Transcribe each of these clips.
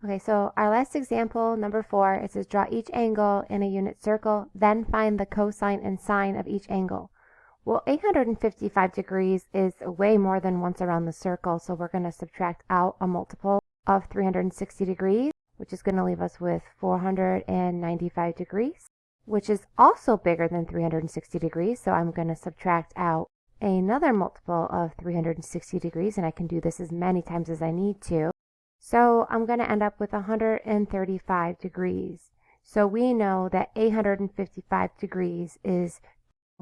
Okay, so our last example, number 4, it says draw each angle in a unit circle, then find the cosine and sine of each angle. Well, 855 degrees is way more than once around the circle, so we're going to subtract out a multiple of 360 degrees, which is going to leave us with 495 degrees, which is also bigger than 360 degrees, so I'm going to subtract out another multiple of 360 degrees, and I can do this as many times as I need to. So I'm going to end up with 135 degrees. So we know that 855 degrees is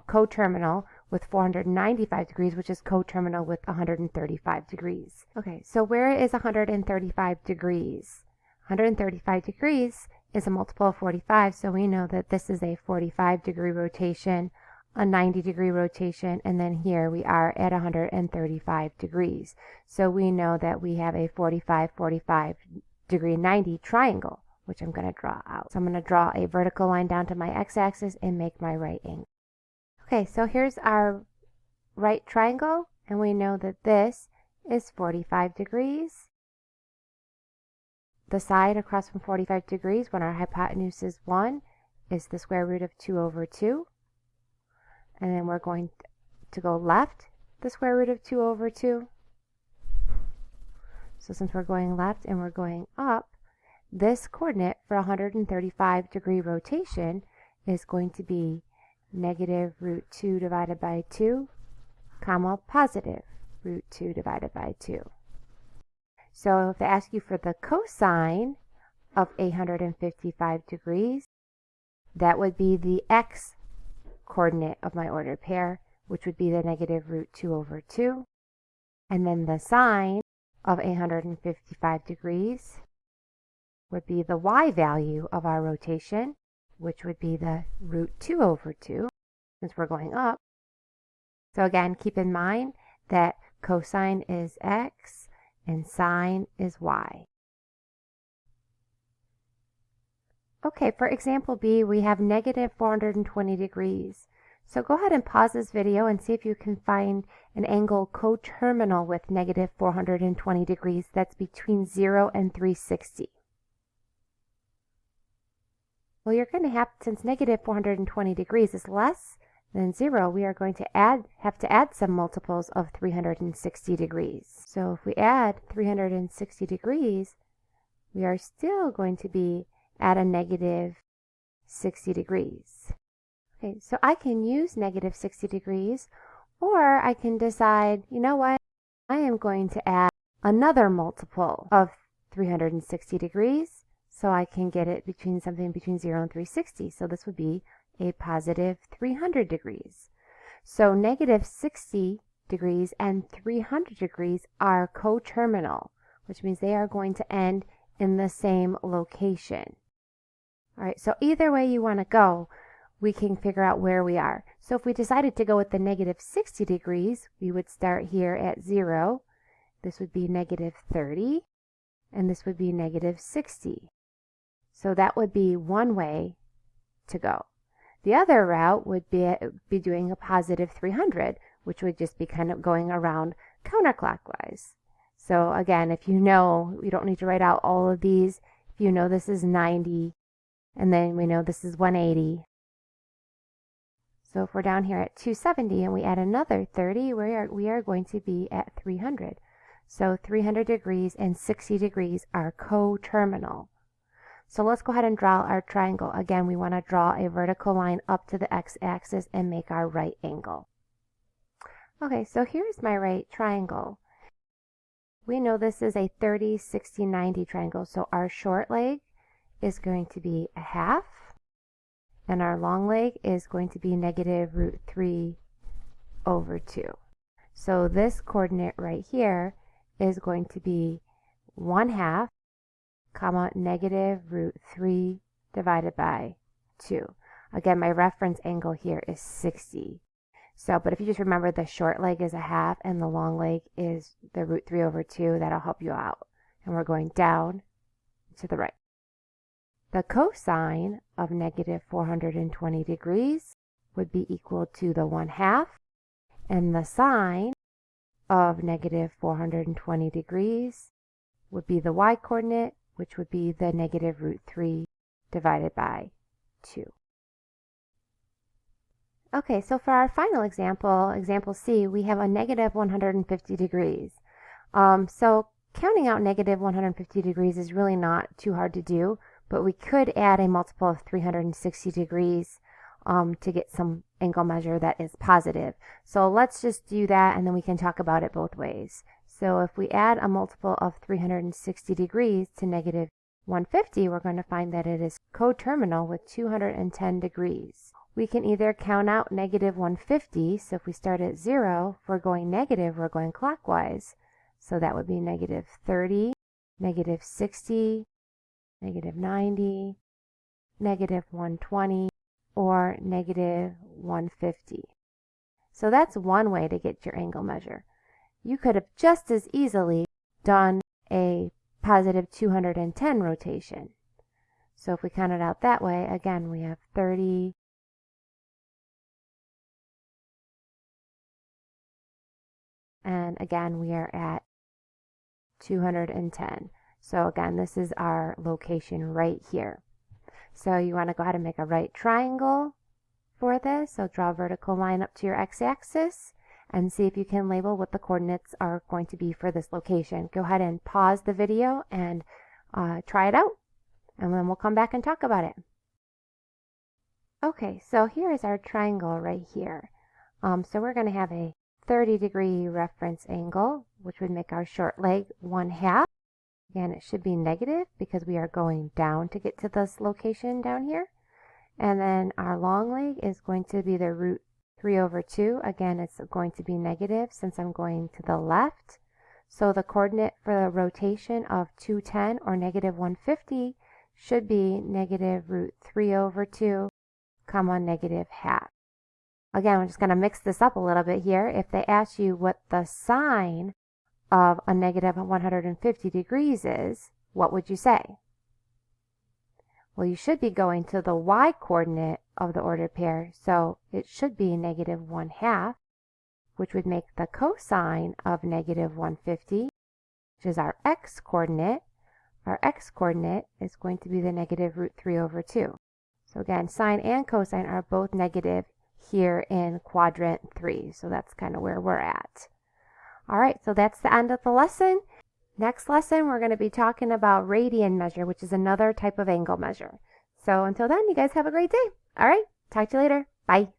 coterminal with 495 degrees, which is coterminal with 135 degrees. Okay, so where is 135 degrees? 135 degrees is a multiple of 45, so we know that this is a 45-degree rotation, a 90-degree rotation, and then here we are at 135 degrees. So we know that we have a 45, 45 degree 90 triangle, which I'm going to draw out. So I'm going to draw a vertical line down to my x-axis and make my right angle. Okay, so here's our right triangle, and we know that this is 45 degrees. The side across from 45 degrees, when our hypotenuse is 1, is the square root of 2 over 2. And then we're going to go left, the square root of 2 over 2. So since we're going left and we're going up, this coordinate for 135 degree rotation is going to be negative root 2 divided by 2, comma, positive root 2 divided by 2. So if they ask you for the cosine of 855 degrees, that would be the x coordinate of my ordered pair, which would be the negative root 2 over 2. And then the sine of 855 degrees would be the y value of our rotation, which would be the root 2 over 2, since we're going up. So again, keep in mind that cosine is x and sine is y. Okay, for example B, we have negative 420 degrees. So go ahead and pause this video and see if you can find an angle coterminal with negative 420 degrees that's between 0 and 360. Well, you're going to have, since negative 420 degrees is less than 0, we are going to have to add some multiples of 360 degrees. So if we add 360 degrees, we are still going to be at a negative 60 degrees. Okay, so I can use negative 60 degrees, or I can decide, you know what, I am going to add another multiple of 360 degrees, so I can get it between something between 0 and 360. So this would be a positive 300 degrees. So negative 60 degrees and 300 degrees are coterminal, which means they are going to end in the same location. All right, so either way you want to go, we can figure out where we are. So if we decided to go with the negative 60 degrees, we would start here at 0. This would be negative 30, and this would be negative 60. So that would be one way to go. The other route would be doing a positive 300, which would just be kind of going around counterclockwise. So again, if you know, you don't need to write out all of these. If you know this is 90, and then we know this is 180. So if we're down here at 270 and we add another 30, we are going to be at 300. So 300 degrees and 60 degrees are coterminal. So let's go ahead and draw our triangle. Again, we want to draw a vertical line up to the x-axis and make our right angle. Okay, so here's my right triangle. We know this is a 30, 60, 90 triangle, so our short leg is going to be a half, and our long leg is going to be negative root 3 over 2. So this coordinate right here is going to be 1/2, comma, negative root 3 divided by 2. Again, my reference angle here is 60. So, but if you just remember the short leg is a half and the long leg is the root 3 over 2, that'll help you out. And we're going down to the right. The cosine of negative 420 degrees would be equal to the 1/2, and the sine of negative 420 degrees would be the y coordinate, which would be the negative root 3 divided by 2. Okay, so for our final example, example C, we have a negative 150 degrees. So counting out negative 150 degrees is really not too hard to do, but we could add a multiple of 360 degrees to get some angle measure that is positive. So let's just do that, and then we can talk about it both ways. So if we add a multiple of 360 degrees to negative 150, we're going to find that it is coterminal with 210 degrees. We can either count out negative 150, so if we start at 0, if we're going negative, we're going clockwise. So that would be negative 30, negative 60, negative 90, negative 120, or negative 150. So that's one way to get your angle measure. You could have just as easily done a positive 210 rotation. So if we count it out that way, again, we have 30, and again, we are at 210. So again, this is our location right here. So you want to go ahead and make a right triangle for this. So draw a vertical line up to your x-axis and see if you can label what the coordinates are going to be for this location. Go ahead and pause the video and try it out, and then we'll come back and talk about it. Okay, so here is our triangle right here. So we're going to have a 30-degree reference angle, which would make our short leg 1/2. Again, it should be negative because we are going down to get to this location down here. And then our long leg is going to be the root 3/2. Again, it's going to be negative since I'm going to the left. So the coordinate for the rotation of 210 or negative 150 should be negative root 3/2, comma, negative 1/2. Again, we're just going to mix this up a little bit here. If they ask you what the sine of a negative 150 degrees is, what would you say? Well, you should be going to the y coordinate of the ordered pair, so it should be negative 1/2, which would make the cosine of negative 150, which is our x coordinate. Our x coordinate is going to be the negative root 3/2. So again, sine and cosine are both negative here in quadrant 3, so that's kind of where we're at. All right, so that's the end of the lesson. Next lesson, we're going to be talking about radian measure, which is another type of angle measure. So until then, you guys have a great day. All right, talk to you later. Bye.